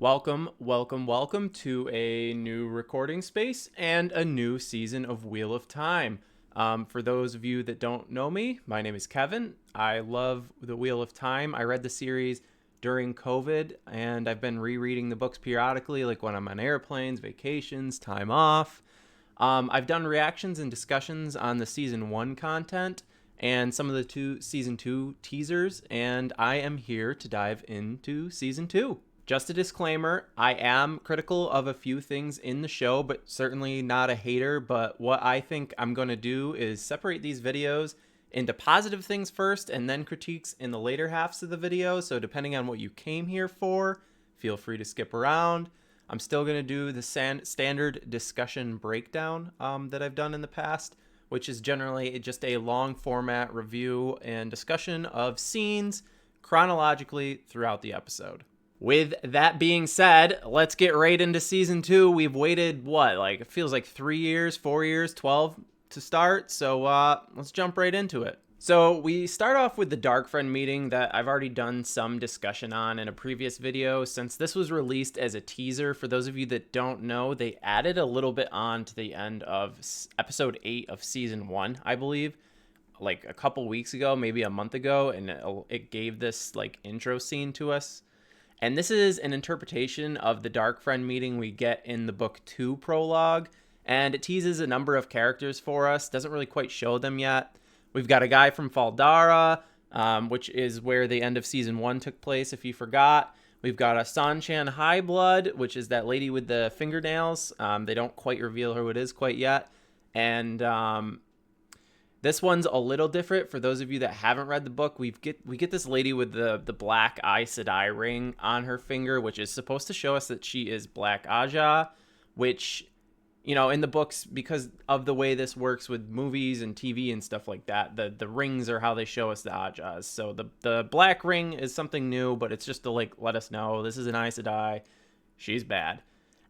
Welcome to a new recording space and a new season of Wheel of Time. For those of you that don't know me, my name is Kevin. I love the Wheel of Time. I read the series during COVID, and I've been rereading the books periodically, like when I'm on airplanes, vacations, time off. I've done reactions and discussions on the season 1 content and some of the season 2 teasers, and I am here to dive into season 2. Just a disclaimer, I am critical of a few things in the show, but certainly not a hater. But what I think I'm going to do is separate these videos into positive things first and then critiques in the later halves of the video. So depending on what you came here for, feel free to skip around. I'm still going to do the standard discussion breakdown that I've done in the past, which is generally just a long format review and discussion of scenes chronologically throughout the episode. With that being said, let's get right into season 2. We've waited, it feels like 3 years, 4 years, 12 to start. So let's jump right into it. So we start off with the Dark Friend meeting that I've already done some discussion on in a previous video. Since this was released as a teaser, for those of you that don't know, they added a little bit on to the end of episode 8 of season 1, I believe, like a couple weeks ago, maybe a month ago, and it gave this like intro scene to us. And this is an interpretation of the Dark Friend meeting we get in the book 2 prologue, and it teases a number of characters for us. Doesn't really quite show them yet. We've got a guy from Faldara, which is where the end of season 1 took place, if you forgot. We've got a Sanchan Highblood, which is that lady with the fingernails. They don't quite reveal who it is quite yet. And this one's a little different. For those of you that haven't read the book, we get this lady with the black Aes Sedai ring on her finger, which is supposed to show us that she is Black Aja, which, you know, in the books, because of the way this works with movies and TV and stuff like that, the rings are how they show us the Ajas. So the black ring is something new, but it's just to like let us know this is an Aes Sedai. She's bad.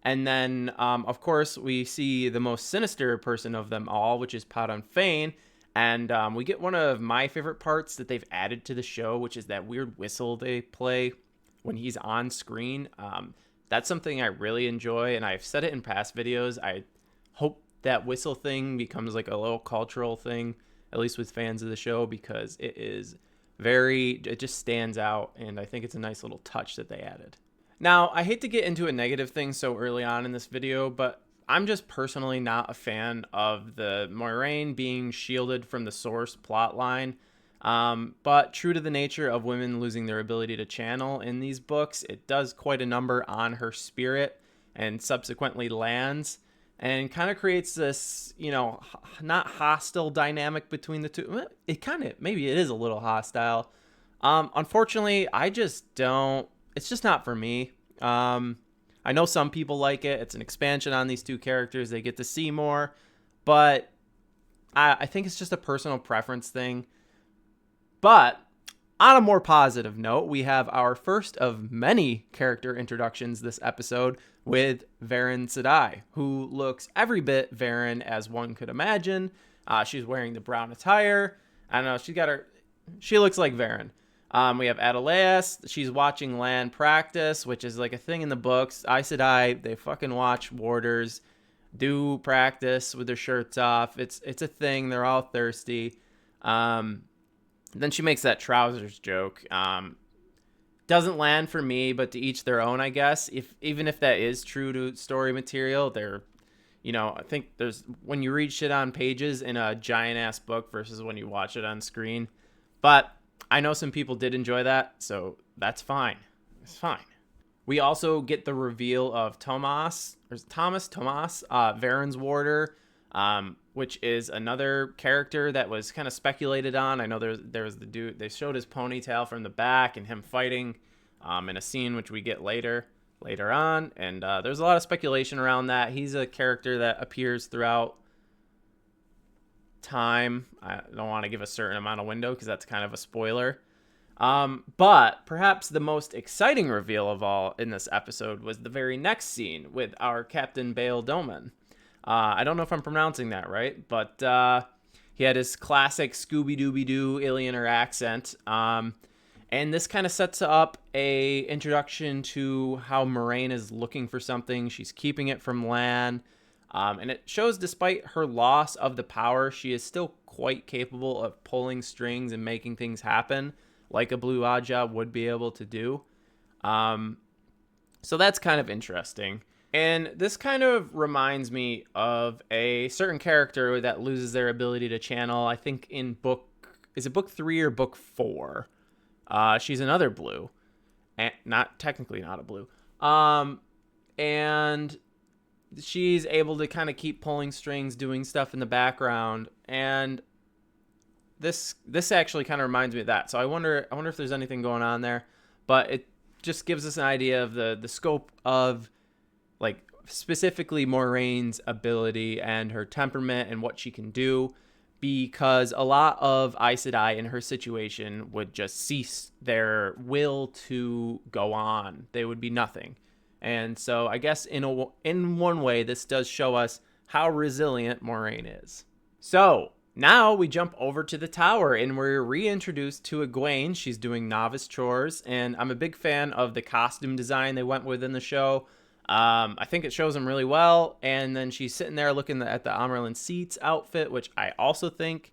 And then, of course, we see the most sinister person of them all, which is Padan Fain. And we get one of my favorite parts that they've added to the show, which is that weird whistle they play when he's on screen. That's something I really enjoy, and I've said it in past videos. I hope that whistle thing becomes like a little cultural thing, at least with fans of the show, because it just stands out, and I think it's a nice little touch that they added. Now, I hate to get into a negative thing so early on in this video, but I'm just personally not a fan of the Moiraine being shielded from the source plot line. But true to the nature of women losing their ability to channel in these books, it does quite a number on her spirit and subsequently lands, and kind of creates this, you know, not hostile dynamic between the two. Maybe it is a little hostile. Unfortunately, it's just not for me. I know some people like it. It's an expansion on these two characters. They get to see more. But I think it's just a personal preference thing. But on a more positive note, we have our first of many character introductions this episode with Varen Sedai, who looks every bit Varen as one could imagine. She's wearing the brown attire. I don't know. She looks like Varen. We have Adelaus. She's watching Lan practice, which is like a thing in the books. Aes Sedai, they fucking watch warders do practice with their shirts off. It's a thing. They're all thirsty. Then she makes that trousers joke. Doesn't land for me, but to each their own, I guess. Even if that is true to story material, I think when you read shit on pages in a giant ass book versus when you watch it on screen. But I know some people did enjoy that, so that's fine. It's fine. We also get the reveal of Thomas, Varen's warder, which is another character that was kind of speculated on. I know there was the dude, they showed his ponytail from the back and him fighting in a scene which we get later on, and there's a lot of speculation around that. He's a character that appears throughout time. I don't want to give a certain amount of window because that's kind of a spoiler. But perhaps the most exciting reveal of all in this episode was the very next scene with our Captain Bail Doman. I don't know if I'm pronouncing that right, but he had his classic Scooby-Dooby-Doo Illionaire accent. And this kind of sets up a introduction to how Moraine is looking for something. She's keeping it from Lan. And it shows despite her loss of the power, she is still quite capable of pulling strings and making things happen like a Blue Aja would be able to do. So that's kind of interesting. And this kind of reminds me of a certain character that loses their ability to channel. I think in is it book 3 or book 4? She's another blue, and not technically not a blue. And she's able to kind of keep pulling strings, doing stuff in the background, and this actually kind of reminds me of that. So I wonder if there's anything going on there, but it just gives us an idea of the scope of, like, specifically Moraine's ability and her temperament and what she can do, because a lot of Aes Sedai in her situation would just cease their will to go on. They would be nothing. And so I guess in one way, this does show us how resilient Moraine is. So now we jump over to the tower and we're reintroduced to Egwene. She's doing novice chores, and I'm a big fan of the costume design they went with in the show. I think it shows them really well. And then she's sitting there looking at the Amaryllis Seats outfit, which I also think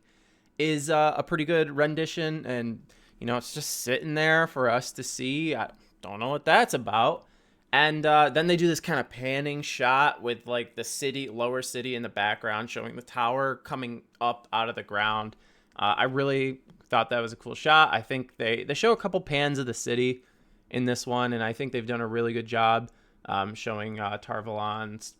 is a pretty good rendition. And, you know, it's just sitting there for us to see. I don't know what that's about. And then they do this kind of panning shot with, like, the city, lower city in the background, showing the tower coming up out of the ground. I really thought that was a cool shot. I think they show a couple pans of the city in this one, and I think they've done a really good job showing Tar-Valon's,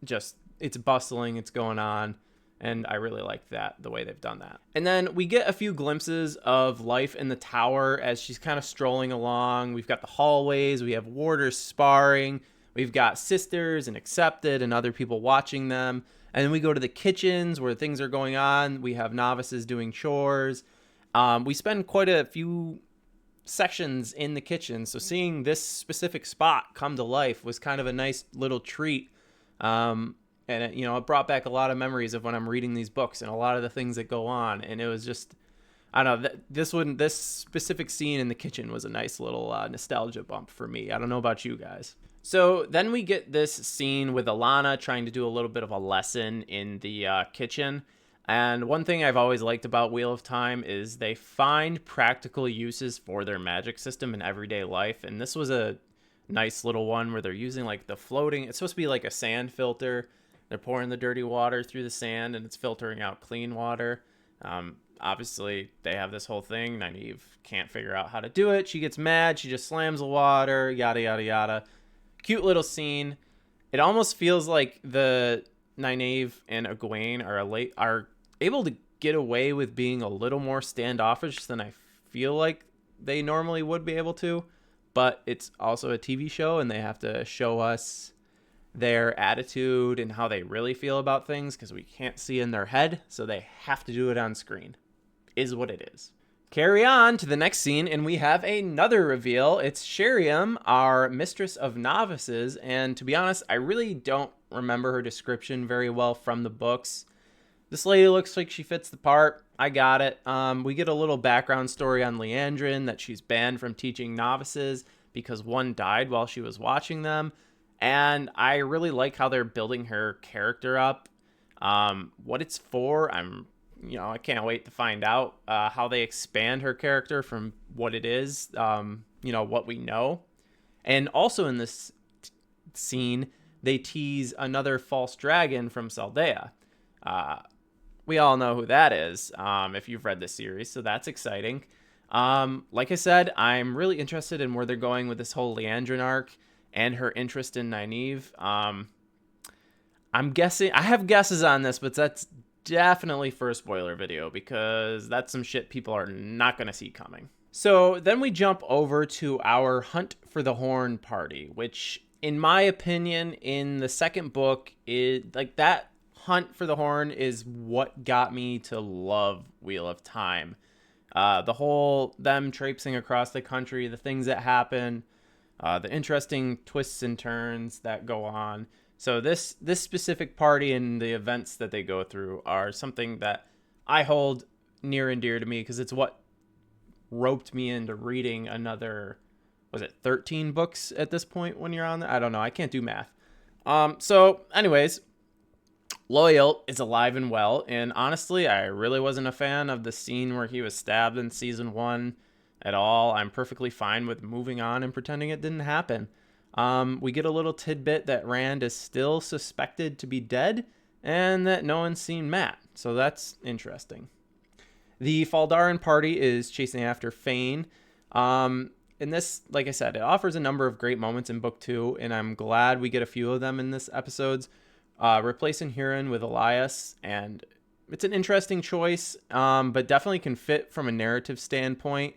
just, it's bustling, it's going on, and I really like that, the way they've done that. And then we get a few glimpses of life in the tower as she's kind of strolling along. We've got the hallways, we have warders sparring, we've got sisters and accepted and other people watching them. And then we go to the kitchens where things are going on. We have novices doing chores. We spend quite a few sections in the kitchen, so seeing this specific spot come to life was kind of a nice little treat. And it, you know, it brought back a lot of memories of when I'm reading these books and a lot of the things that go on. And it was just, I don't know, this specific scene in the kitchen was a nice little nostalgia bump for me. I don't know about you guys. So then we get this scene with Alana trying to do a little bit of a lesson in the kitchen. And one thing I've always liked about Wheel of Time is they find practical uses for their magic system in everyday life. And this was a nice little one where they're using, like, the floating, it's supposed to be like a sand filter. They're pouring the dirty water through the sand and it's filtering out clean water. Obviously, they have this whole thing. Nynaeve can't figure out how to do it. She gets mad. She just slams the water, yada, yada, yada. Cute little scene. It almost feels like the Nynaeve and Egwene are able to get away with being a little more standoffish than I feel like they normally would be able to. But it's also a TV show and they have to show us their attitude and how they really feel about things because we can't see in their head, so they have to do it on screen. Is what it is. Carry on to the next scene, and we have another reveal. It's Sheriam, our mistress of novices, and to be honest, I really don't remember her description very well from the books. This lady looks like she fits the part. I got it. We get a little background story on Liandrin, that she's banned from teaching novices because one died while she was watching them. And I really like how they're building her character up. What it's for, I can't wait to find out how they expand her character from what it is, what we know. And also in this scene, they tease another false dragon from Saldea. We all know who that is if you've read this series, so that's exciting. Like I said, I'm really interested in where they're going with this whole Liandrin arc and her interest in Nynaeve. I'm guessing, I have guesses on this, but that's definitely for a spoiler video because that's some shit people are not going to see coming. So then we jump over to our Hunt for the Horn party, which in my opinion in the second book is like that Hunt for the Horn is what got me to love Wheel of Time. The whole them traipsing across the country, the things that happen, the interesting twists and turns that go on. So this specific party and the events that they go through are something that I hold near and dear to me because it's what roped me into reading another, was it 13 books at this point when you're on there? I don't know. I can't do math. So anyways, Loyal is alive and well, and honestly, I really wasn't a fan of the scene where he was stabbed in season 1 at all. I'm perfectly fine with moving on and pretending it didn't happen. We get a little tidbit that Rand is still suspected to be dead and that no one's seen Matt, so that's interesting. The Faldaran party is chasing after Fane. In this, like I said, it offers a number of great moments in book 2, and I'm glad we get a few of them in this episodes. Replacing Huron with Elias, and it's an interesting choice, but definitely can fit from a narrative standpoint.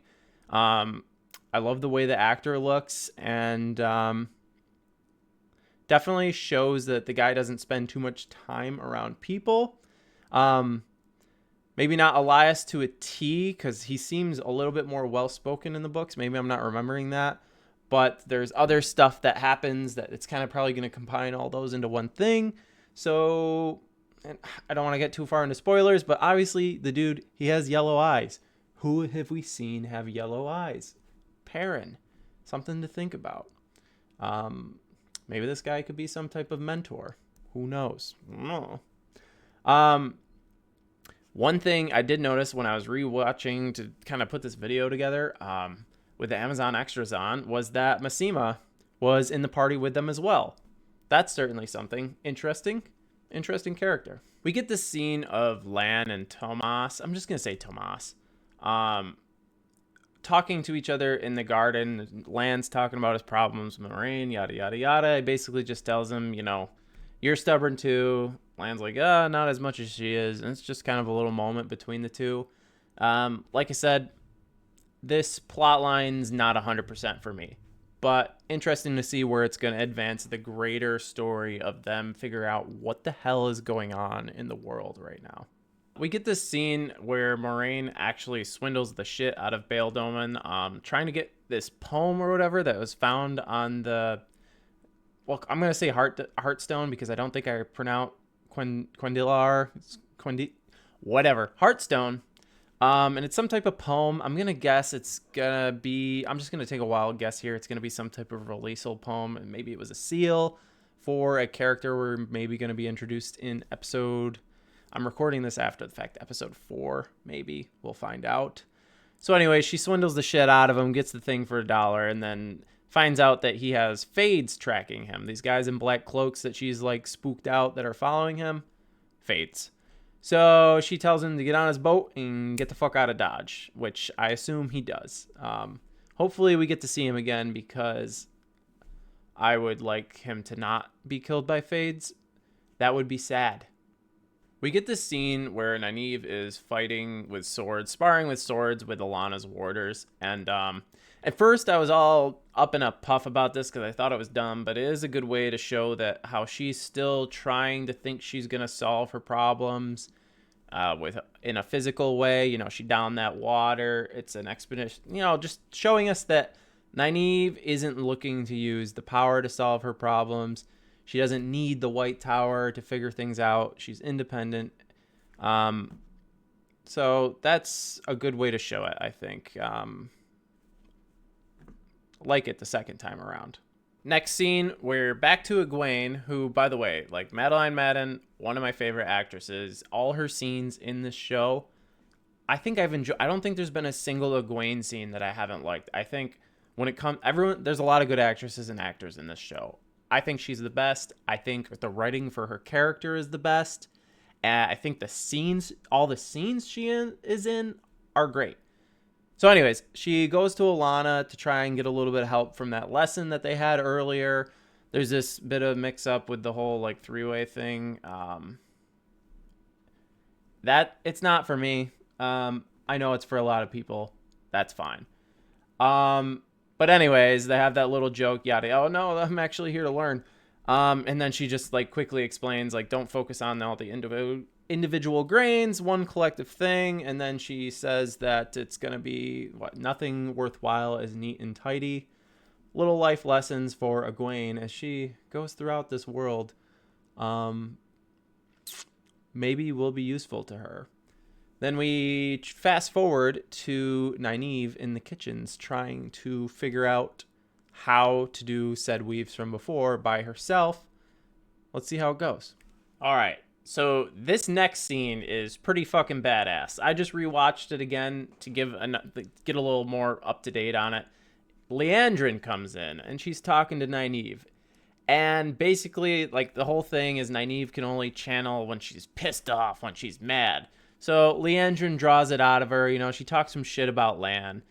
I love the way the actor looks, and definitely shows that the guy doesn't spend too much time around people. Maybe not Elias to a T, because he seems a little bit more well-spoken in the books. Maybe I'm not remembering that. But there's other stuff that happens that it's kind of probably going to combine all those into one thing. So, and I don't want to get too far into spoilers, but obviously the dude, he has yellow eyes. Who have we seen have yellow eyes? Perrin. Something to think about. Maybe this guy could be some type of mentor. Who knows? I don't know. One thing I did notice when I was rewatching to kind of put this video together, with the Amazon extras on, was that Massima was in the party with them as well. That's certainly something interesting character. We get this scene of Lan and Tomas. I'm just going to say Tomas. Talking to each other in the garden. Lan's talking about his problems with Moraine, yada, yada, yada. He basically just tells him, you're stubborn too. Lan's like, not as much as she is. And it's just kind of a little moment between the two. Like I said, this plot line's not 100% for me, but interesting to see where it's going to advance the greater story of them figure out what the hell is going on in the world right now. We get this scene where Moraine actually swindles the shit out of Bail Doman, trying to get this poem or whatever that was found on the, well, I'm going to say Heartstone, because I don't think I pronounce Heartstone. And it's some type of poem. I'm going to guess it's going to be, I'm just going to take a wild guess here. It's going to be some type of releasal poem. And maybe it was a seal for a character we're maybe going to be introduced in episode, I'm recording this after the fact, episode 4, maybe. We'll find out. So anyway, she swindles the shit out of him, gets the thing for $1, and then finds out that he has Fades tracking him. These guys in black cloaks that she's like spooked out that are following him. Fades. So she tells him to get on his boat and get the fuck out of Dodge, which I assume he does. Hopefully we get to see him again, because I would like him to not be killed by Fades. That would be sad. We get this scene where Nynaeve is fighting with swords, sparring with swords with Alana's warders. And at first I was all up in a puff about this because I thought it was dumb, but it is a good way to show that how she's still trying to think she's going to solve her problems in a physical way. She downed that water. It's an expedition, just showing us that Nynaeve isn't looking to use the power to solve her problems. She doesn't need the White Tower to figure things out. She's independent. So that's a good way to show it, I think. Like it the second time around. Next scene, we're back to Egwene, who, by the way, like Madeline Madden, one of my favorite actresses. All her scenes in this show, I think I've enjoyed. I don't think there's been a single Egwene scene that I haven't liked. I think when it comes, there's a lot of good actresses and actors in this show. I think she's the best. I think the writing for her character is the best. I think all the scenes she is in are great. So anyways, she goes to Alana to try and get a little bit of help from that lesson that they had earlier. There's this bit of mix up with the whole like 3-way thing. That it's not for me. I know it's for a lot of people. That's fine. But anyways, they have that little joke, yada. Oh no, I'm actually here to learn. And then she just like quickly explains, like, don't focus on all the individual grains, one collective thing. And then she says that it's going to be nothing worthwhile is neat and tidy. Little life lessons for Egwene as she goes throughout this world. Maybe will be useful to her. Then we fast forward to Nynaeve in the kitchens trying to figure out how to do said weaves from before by herself. Let's see how it goes. All right. So this next scene is pretty fucking badass. I just rewatched it again to get a little more up to date on it. Liandrin comes in and she's talking to Nynaeve. And basically, like, the whole thing is Nynaeve can only channel when she's pissed off, when she's mad. So Liandrin draws it out of her. You know, she talks some shit about Lan.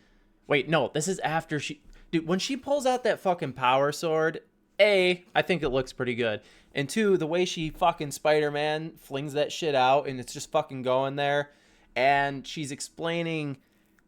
Wait, no, this is after she... Dude, when she pulls out that fucking power sword, A, I think it looks pretty good. And two, the way she fucking Spider-Man flings that shit out and it's just fucking going there. And she's explaining,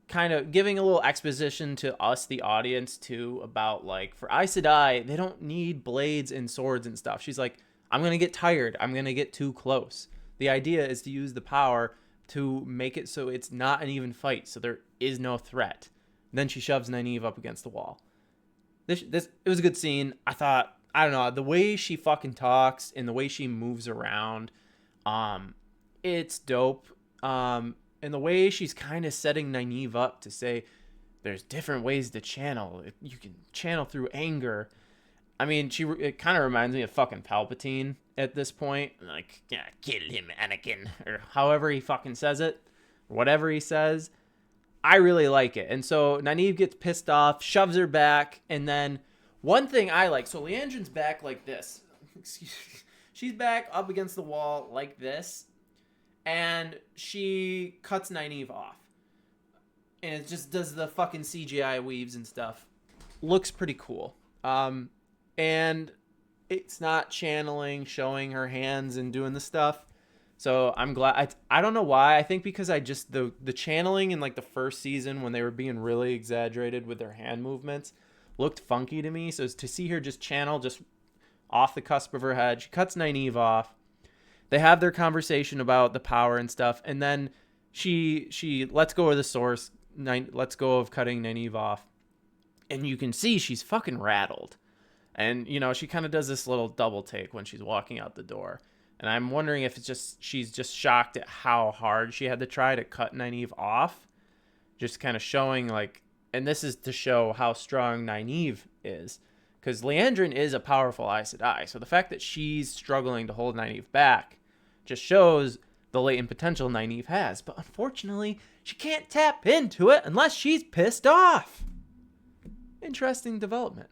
kind of giving a little exposition to us, the audience, too, about, like, for Aes Sedai, they don't need blades and swords and stuff. She's like, I'm going to get tired. I'm going to get too close. The idea is to use the power to make it so it's not an even fight, so there is no threat. Then she shoves Nynaeve up against the wall. This it was a good scene. I thought, I don't know, the way she fucking talks and the way she moves around, it's dope. And the way she's kind of setting Nynaeve up to say, there's different ways to channel. You can channel through anger. I mean, it kind of reminds me of fucking Palpatine at this point. Like, yeah, kill him, Anakin. Or however he fucking says it. Whatever he says. I really like it. And so Nynaeve gets pissed off, shoves her back, and then one thing I like, so Liandrin's back like this. She's back up against the wall like this, and she cuts Nynaeve off. And it just does the fucking CGI weaves and stuff. Looks pretty cool. And it's not channeling, showing her hands and doing the stuff. So I'm glad. I don't know why. I think because the channeling in like the first season when they were being really exaggerated with their hand movements looked funky to me. So to see her just channel just off the cusp of her head, she cuts Nynaeve off. They have their conversation about the power and stuff, and then she lets go of the source. Lets go of cutting Nynaeve off, and you can see she's fucking rattled. And you know she kind of does this little double take when she's walking out the door. And I'm wondering if it's just she's just shocked at how hard she had to try to cut Nynaeve off. Just kind of showing like, and this is to show how strong Nynaeve is. Because Liandrin is a powerful Aes Sedai. So the fact that she's struggling to hold Nynaeve back just shows the latent potential Nynaeve has. But unfortunately, she can't tap into it unless she's pissed off. Interesting development.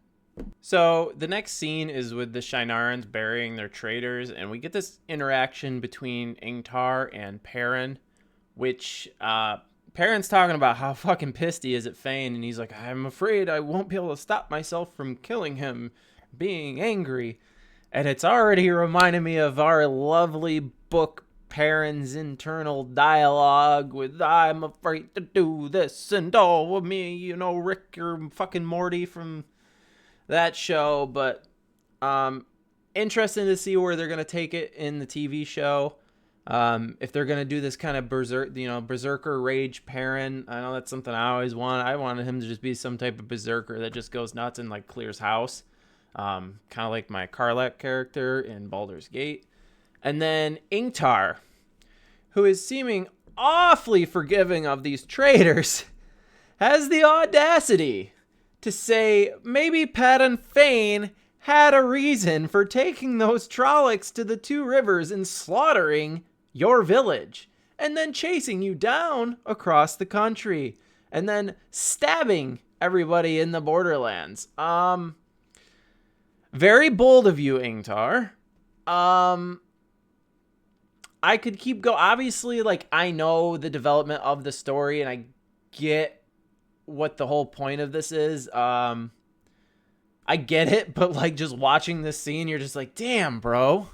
So the next scene is with the Shinarans burying their traitors, and we get this interaction between Ingtar and Perrin, which Perrin's talking about how fucking pissed he is at Fane, and he's like, I'm afraid I won't be able to stop myself from killing him, being angry. And it's already reminded me of our lovely book, Perrin's internal dialogue with, I'm afraid to do this, and all with me, you know, Rick or fucking Morty from that show. But interesting to see where they're going to take it in the TV show. If they're going to do this kind of berserker rage Perrin. I know that's something I always wanted. I wanted him to just be some type of berserker that just goes nuts and like clears house. Kind of like my Karlak character in Baldur's Gate. And then Ingtar, who is seeming awfully forgiving of these traitors, has the audacity to say maybe Pat and Fane had a reason for taking those Trollocs to the two rivers and slaughtering your village, and then chasing you down across the country, and then stabbing everybody in the Borderlands. Very bold of you, Ingtar. I could keep going. Obviously, like, I know the development of the story, and I get what the whole point of this is. I get it, but like just watching this scene, you're just like, damn, bro.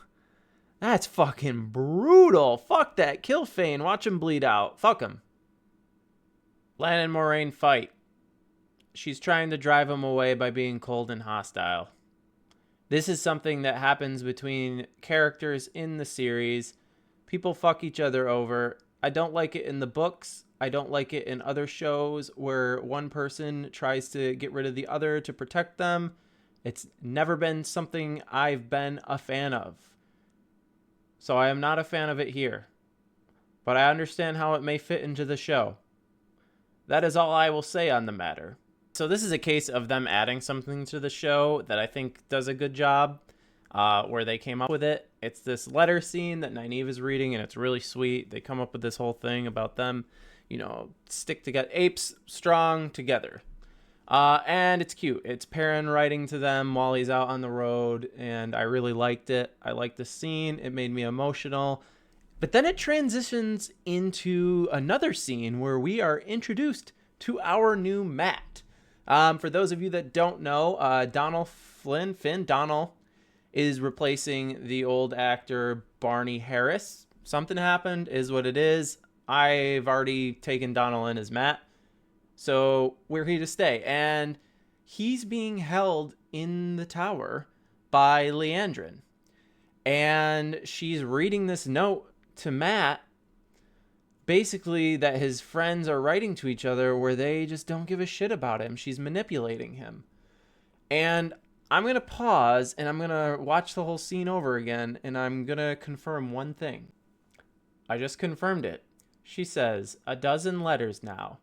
That's fucking brutal. Fuck that. Kill Fane. Watch him bleed out. Fuck him. Lan and Moraine fight. She's trying to drive him away by being cold and hostile. This is something that happens between characters in the series. People fuck each other over. I don't like it in the books. I don't like it in other shows where one person tries to get rid of the other to protect them. It's never been something I've been a fan of. So I am not a fan of it here. but I understand how it may fit into the show. That is all I will say on the matter. So this is a case of them adding something to the show that I think does a good job, where they came up with it. It's this letter scene that Nynaeve is reading, and it's really sweet. They come up with this whole thing about them, stick together, apes strong together. And it's cute. It's Perrin writing to them while he's out on the road, and I really liked it. I liked the scene. It made me emotional. But then it transitions into another scene where we are introduced to our new Matt. For those of you that don't know, Donnell is replacing the old actor Barney Harris. Something happened, is what it is. I've already taken Donnell in as Matt, so we're here to stay. And he's being held in the tower by Liandrin. And she's reading this note to Matt, basically that his friends are writing to each other where they just don't give a shit about him. She's manipulating him. And I'm going to pause and I'm going to watch the whole scene over again, and I'm going to confirm one thing. I just confirmed it. She says 12 letters now,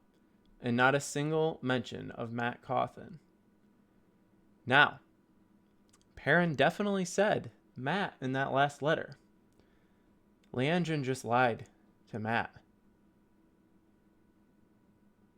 and not a single mention of Matt Cawthon. Now, Perrin definitely said Matt in that last letter. Liandrin just lied to Matt.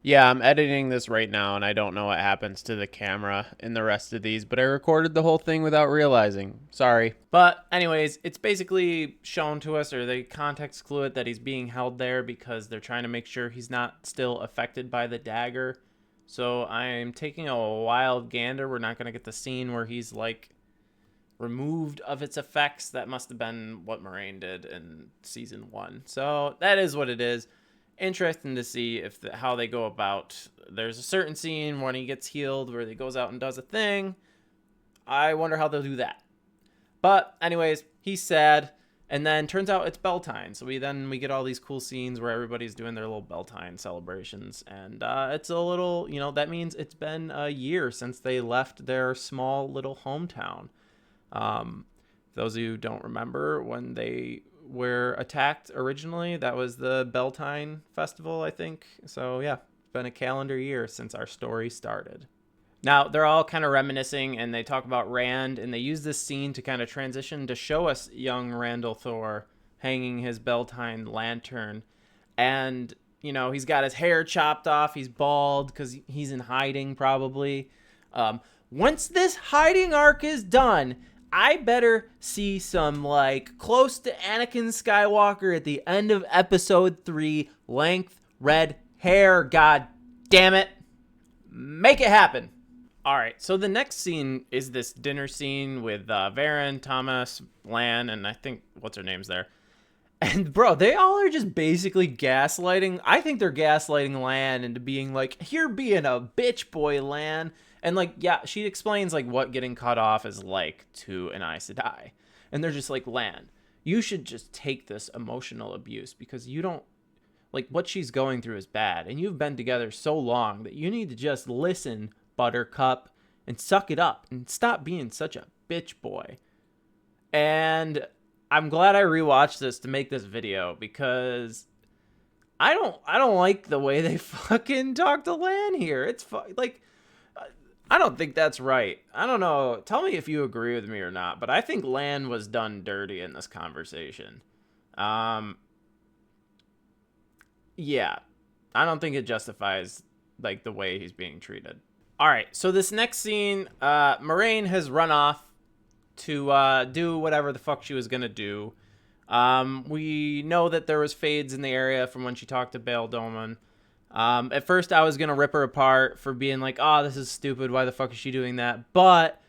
Yeah, I'm editing this right now, and I don't know what happens to the camera in the rest of these, but I recorded the whole thing without realizing. Sorry. But anyways, it's basically shown to us, or they context clue it, that he's being held there because they're trying to make sure he's not still affected by the dagger. So I'm taking a wild gander. We're not going to get the scene where he's like removed of its effects. That must have been what Moraine did in season 1. So that is what it is. Interesting to see how they go about. There's a certain scene when he gets healed where he goes out and does a thing. I wonder how they'll do that. But anyways, he's sad, and then turns out it's Beltane. So we get all these cool scenes where everybody's doing their little Beltane celebrations, and it's a little, that means it's been a year since they left their small little hometown. Those of you who don't remember when they were attacked originally, that was the Beltane festival, I think. So yeah, it's been a calendar year since our story started. Now they're all kind of reminiscing, and they talk about Rand, and they use this scene to kind of transition to show us young Randall Thor hanging his Beltane lantern, and he's got his hair chopped off, he's bald because he's in hiding probably. Once this hiding arc is done, I better see some, close to Anakin Skywalker at the end of episode 3, length red hair. God damn it. Make it happen. All right, so the next scene is this dinner scene with Varen, Thomas, Lan, and I think, what's her name's there. And, bro, they all are just basically gaslighting. I think they're gaslighting Lan into being like, you're being a bitch boy, Lan. And, yeah, she explains, what getting cut off is like to an Aes Sedai. And they're just like, Lan, you should just take this emotional abuse because you don't, what she's going through is bad. And you've been together so long that you need to just listen, Buttercup, and suck it up and stop being such a bitch boy. And I'm glad I rewatched this to make this video because I don't like the way they fucking talk to Lan here. It's I don't think that's right. I don't know. Tell me if you agree with me or not, but I think Lan was done dirty in this conversation. Yeah, I don't think it justifies the way he's being treated. All right, so this next scene, Moraine has run off to do whatever the fuck she was gonna do. We know that there was fades in the area from when she talked to Bail Doman. At first I was going to rip her apart for being like, oh, this is stupid. Why the fuck is she doing that? But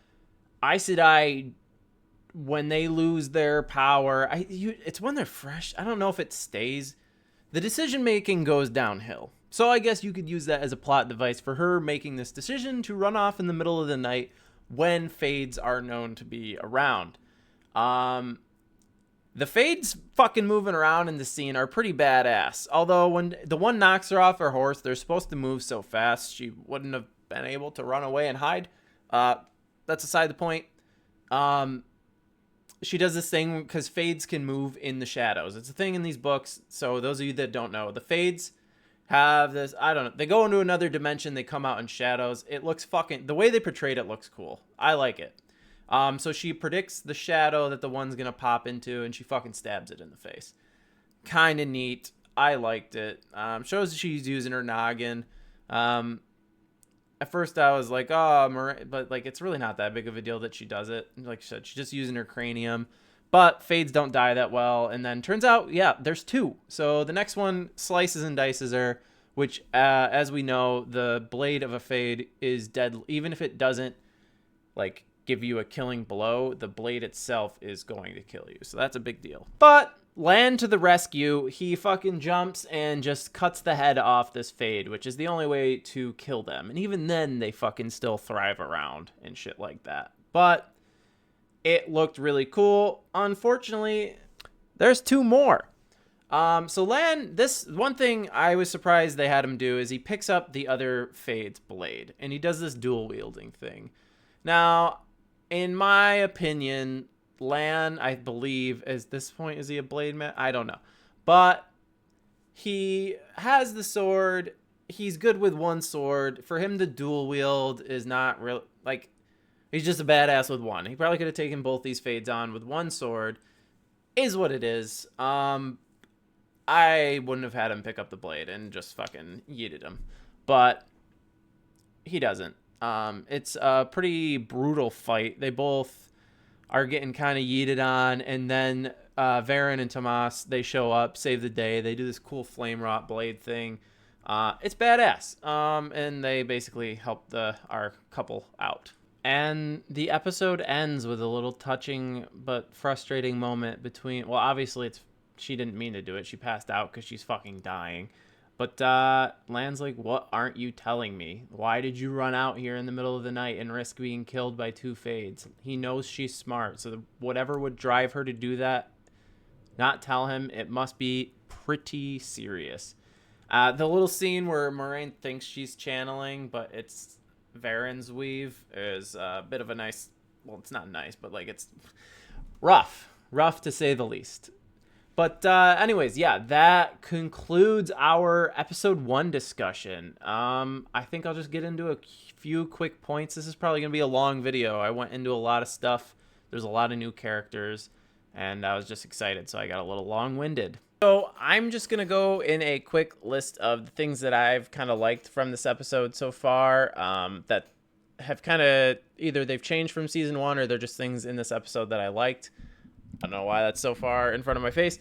Aes Sedai, when they lose their power, it's when they're fresh. I don't know if it stays. The decision making goes downhill. So I guess you could use that as a plot device for her making this decision to run off in the middle of the night when fades are known to be around. The fades fucking moving around in the scene are pretty badass. Although when the one knocks her off her horse, they're supposed to move so fast she wouldn't have been able to run away and hide. That's aside the point. she does this thing because fades can move in the shadows. It's a thing in these books. So those of you that don't know, the fades have this, I don't know, they go into another dimension, they come out in shadows. It looks fucking, the way they portrayed it looks cool. I like it. So she predicts the shadow that the one's gonna pop into, and she fucking stabs it in the face. Kind of neat. I liked it. Shows she's using her noggin. At first I was like, oh, but like it's really not that big of a deal that she does it. Like I said, she's just using her cranium. But fades don't die that well. And then turns out, yeah, there's two. So the next one slices and dices her, which, as we know, the blade of a fade is dead. Even if it doesn't, like, give you a killing blow, the blade itself is going to kill you. So that's a big deal. But Land to the rescue. He fucking jumps and just cuts the head off this fade, which is the only way to kill them. And even then, they fucking still thrive around and shit like that. But it looked really cool. Unfortunately, there's two more. So Lan, this one thing I was surprised they had him do is he picks up the other fade's blade, and he does this dual wielding thing. Now, in my opinion, Lan, I believe, at this point, is he a blade man? I don't know. But he has the sword. He's good with one sword. For him to dual wield is not real. Like, he's just a badass with one. He probably could have taken both these fades on with one sword. Is what it is. I wouldn't have had him pick up the blade and just fucking yeeted him. But he doesn't. It's a pretty brutal fight. They both are getting kind of yeeted on, and then Varen and Tomas, they show up, save the day. They do this cool flame rot blade thing. It's badass. And they basically help our couple out. And the episode ends with a little touching but frustrating moment between, well, obviously she didn't mean to do it. She passed out because she's fucking dying. But Lan's like, what aren't you telling me? Why did you run out here in the middle of the night and risk being killed by two fades? He knows she's smart, so whatever would drive her to do that, not tell him, it must be pretty serious. The little scene where Moraine thinks she's channeling, but it's Varen's weave, is a bit of a nice, well, it's not nice, but like it's rough to say the least. But anyways, yeah, that concludes our episode 1 discussion. I think I'll just get into a few quick points. This is probably going to be a long video. I went into a lot of stuff. There's a lot of new characters, and I was just excited, so I got a little long-winded. So I'm just going to go in a quick list of the things that I've kind of liked from this episode so far, that have kind of, either they've changed from season 1 or they're just things in this episode that I liked. I don't know why that's so far in front of my face.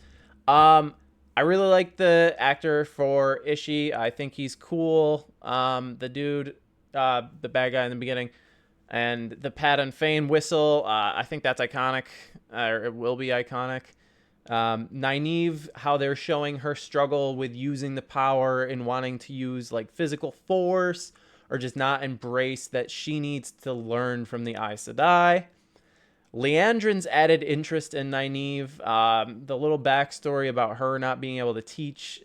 I really like the actor for Ishi. I think he's cool. The dude, the bad guy in the beginning, and the Pat and Fane whistle. I think that's iconic, or it will be iconic. Nynaeve, how they're showing her struggle with using the power and wanting to use like physical force, or just not embrace that she needs to learn from the Aes Sedai. Liandrin's added interest in Nynaeve, the little backstory about her not being able to teach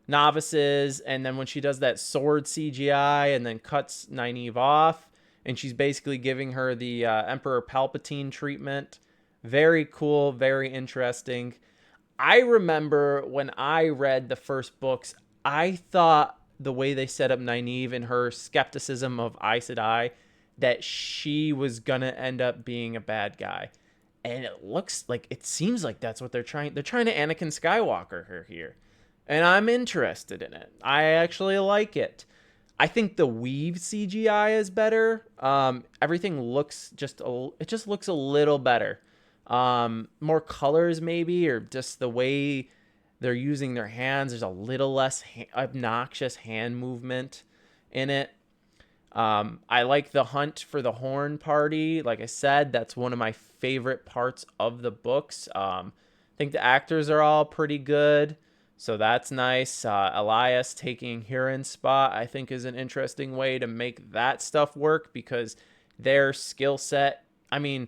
novices, and then when she does that sword CGI and then cuts Nynaeve off, and she's basically giving her the Emperor Palpatine treatment. Very cool, very interesting. I remember when I read the first books, I thought the way they set up Nynaeve and her skepticism of Aes Sedai, that she was gonna end up being a bad guy, and it seems like that's what they're trying to Anakin Skywalker her here, and I'm interested in it. I actually like it. I think the weave CGI is better. Everything looks it just looks a little better. More colors maybe, or just the way they're using their hands. There's a little less obnoxious hand movement in it. I like the hunt for the Horn Party. Like I said, that's one of my favorite parts of the books. I think the actors are all pretty good, so that's nice. Elias taking Huron's spot, I think, is an interesting way to make that stuff work, because their skill set, I mean,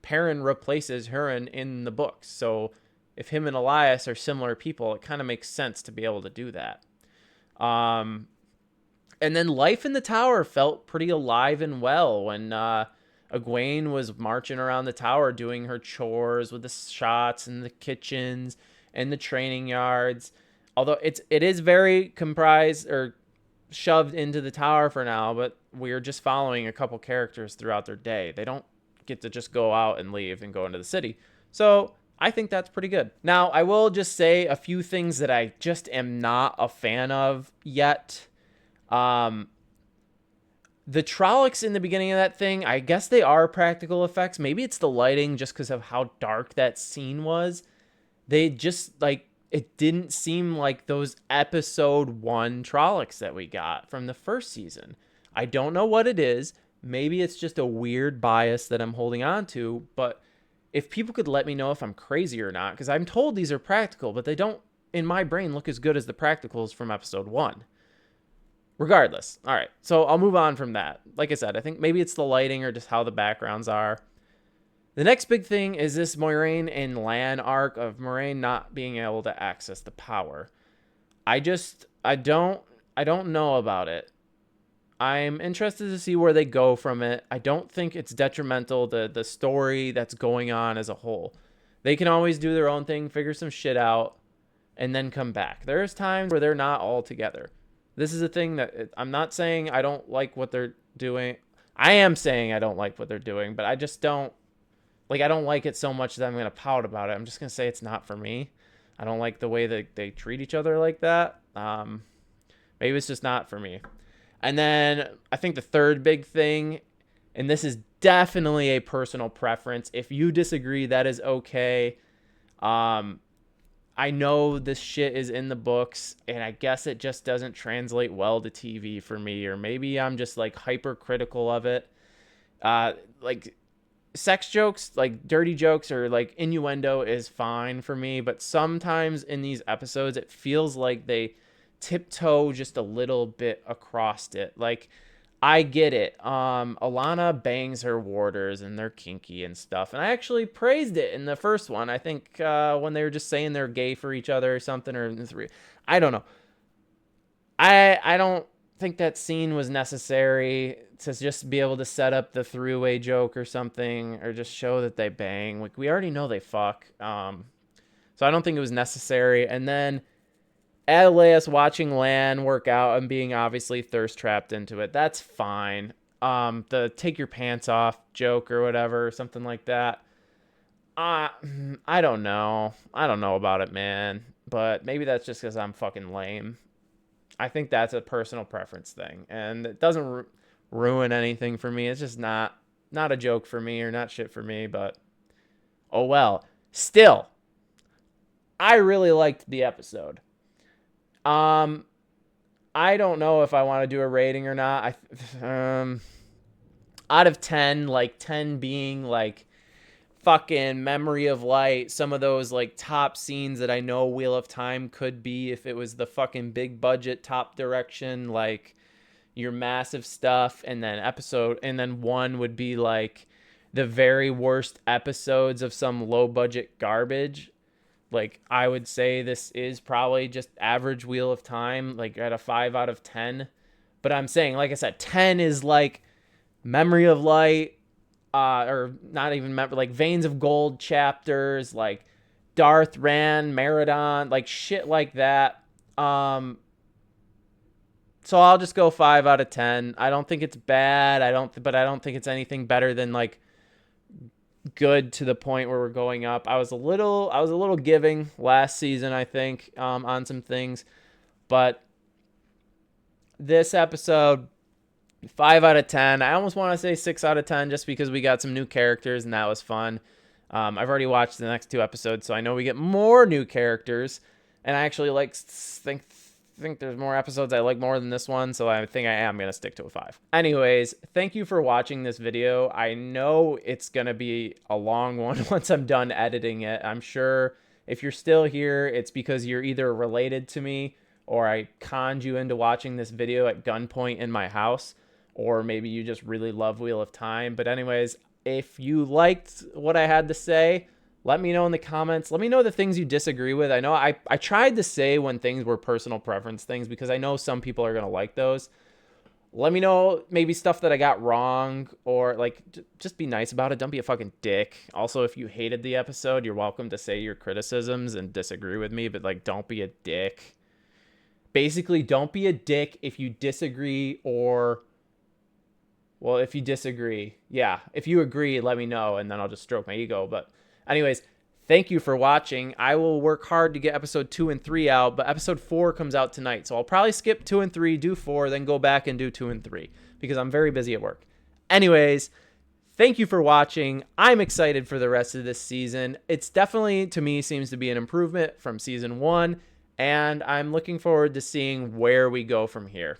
Perrin replaces Huron in the books, so if him and Elias are similar people, it kind of makes sense to be able to do that. And then life in the tower felt pretty alive and well when Egwene was marching around the tower doing her chores with the shots and the kitchens and the training yards. Although it is very comprised or shoved into the tower for now, but we're just following a couple characters throughout their day. They don't get to just go out and leave and go into the city. So I think that's pretty good. Now, I will just say a few things that I just am not a fan of yet. The Trollocs in the beginning of that thing, I guess they are practical effects. Maybe it's the lighting just because of how dark that scene was. They just, like, it didn't seem like those episode 1 Trollocs that we got from the first season. I don't know what it is. Maybe it's just a weird bias that I'm holding on to, but if people could let me know if I'm crazy or not, because I'm told these are practical, but they don't, in my brain, look as good as the practicals from episode 1. Regardless. All right, so I'll move on from that. Like I said, I think maybe it's the lighting or just how the backgrounds are. The next big thing is this Moiraine and Lan arc of Moiraine not being able to access the power. I don't know about it. I'm interested to see where they go from it. I don't think it's detrimental to the story that's going on as a whole. They can always do their own thing, figure some shit out, and then come back. There's times where they're not all together. This is a thing that I'm not saying I don't like what they're doing. I am saying I don't like what they're doing, but I just don't. Like, I don't like it so much that I'm going to pout about it. I'm just going to say it's not for me. I don't like the way that they treat each other like that. Maybe it's just not for me. And then I think the third big thing, and this is definitely a personal preference. If you disagree, that is okay. I know this shit is in the books, and I guess it just doesn't translate well to TV for me. Or maybe I'm just, like, hypercritical of it. Like, sex jokes, like dirty jokes or like innuendo is fine for me, but sometimes in these episodes it feels like they tiptoe just a little bit across it. Like, I get it. Alana bangs her warders and they're kinky and stuff, and I actually praised it in the first one. I think when they were just saying they're gay for each other or something, or in the 3. I don't know. I don't think that scene was necessary to just be able to set up the three-way joke or something, or just show that they bang. Like, we already know they fuck. So I don't think it was necessary. And then Adelaus watching Lan work out and being obviously thirst trapped into it. That's fine. The take your pants off joke or whatever, or something like that. I don't know. I don't know about it, man. But maybe that's just because I'm fucking lame. I think that's a personal preference thing, and it doesn't ruin anything for me. It's just not a joke for me, or not shit for me, but oh well. Still, I really liked the episode. I don't know if I want to do a rating or not. Out of 10, like 10 being like fucking Memory of Light, some of those like top scenes that I know Wheel of Time could be if it was the fucking big budget top direction, like your massive stuff, and then 1 would be like the very worst episodes of some low budget garbage. Like, I would say this is probably just average Wheel of Time, like at a 5 out of 10. But I'm saying, like I said, 10 is like Memory of Light, or not even like Veins of Gold chapters, like Darth Ran, Meridon, like shit like that. So I'll just go 5 out of 10. I don't think it's bad. But I don't think it's anything better than like good to the point where we're going up. I was a little giving last season, I think, on some things, but this episode, 5 out of 10. I almost want to say 6 out of 10 just because we got some new characters and that was fun. I've already watched the next 2 episodes, so I know we get more new characters, and I actually think there's more episodes I like more than this one, so I think I am going to stick to a 5. Anyways, thank you for watching this video. I know it's going to be a long one once I'm done editing it. I'm sure if you're still here, it's because you're either related to me, or I conned you into watching this video at gunpoint in my house, or maybe you just really love Wheel of Time. But anyways, if you liked what I had to say, let me know in the comments. Let me know the things you disagree with. I know I tried to say when things were personal preference things, because I know some people are going to like those. Let me know maybe stuff that I got wrong, or like just be nice about it. Don't be a fucking dick. Also, if you hated the episode, you're welcome to say your criticisms and disagree with me, but like don't be a dick. Basically, don't be a dick if you disagree, or well, if you disagree. Yeah, if you agree, let me know and then I'll just stroke my ego. But anyways, thank you for watching. I will work hard to get episode 2 and 3 out, but episode 4 comes out tonight. So I'll probably skip 2 and 3, do 4, then go back and do 2 and 3 because I'm very busy at work. Anyways, thank you for watching. I'm excited for the rest of this season. It's definitely, to me, seems to be an improvement from season 1, and I'm looking forward to seeing where we go from here.